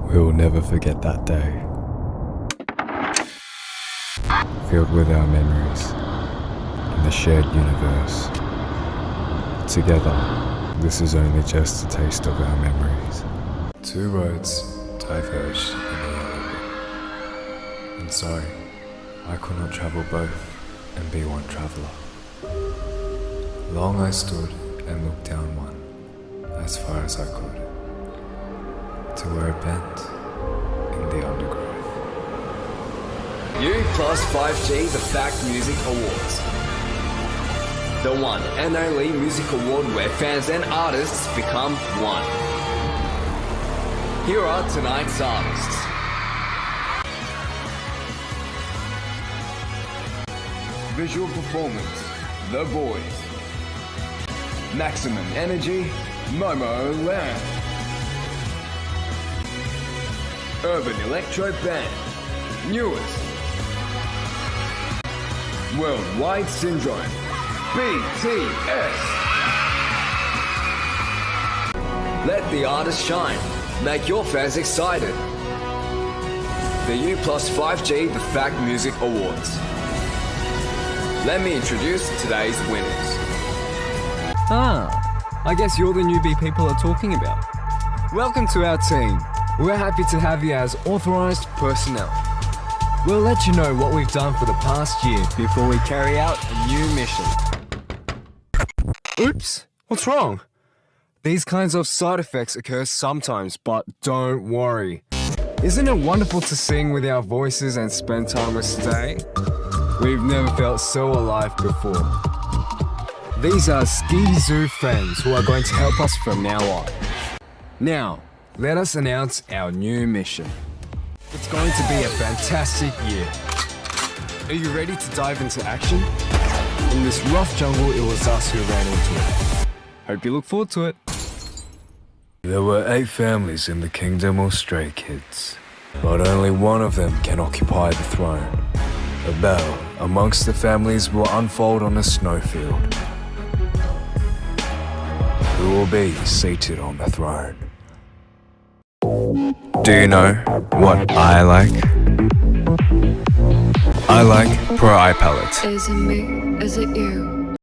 we'll never forget that day. Filled with our memories in the shared universe. Together, this is only just a taste of our memories. Two roads diverged in the yellow book, and so I could not travel both and be one traveller. Long I stood and looked down one, as far as I could, to where it bent in the undergrowth. U plus 5G The Fact Music Awards. The one and only music award where fans and artists become one. Here are tonight's artists. Visual performance, The Boys. Maximum energy, Momo Land. Urban electro band, Newest. Worldwide Syndrome, BTS. Let the artist shine. Make your fans excited. The U plus 5G The Fact Music Awards. Let me introduce today's winners. I guess you're the newbie people are talking about. Welcome to our team. We're happy to have you as authorized personnel. We'll let you know what we've done for the past year before we carry out a new mission. Oops, what's wrong? These kinds of side effects occur sometimes, but don't worry. Isn't it wonderful to sing with our voices and spend time with Stay? We've never felt so alive before. These are Ski Zoo friends who are going to help us from now on. Now, let us announce our new mission. It's going to be a fantastic year. Are you ready to dive into action? In this rough jungle, it was us who ran into it. Hope you look forward to it. There were 8 families in the kingdom of stray kids, but only one of them can occupy the throne. A battle amongst the families will unfold on a snowfield. Who will be seated on the throne? Do you know what I like? I like Pro Eye Palette. Is it me? Is it you?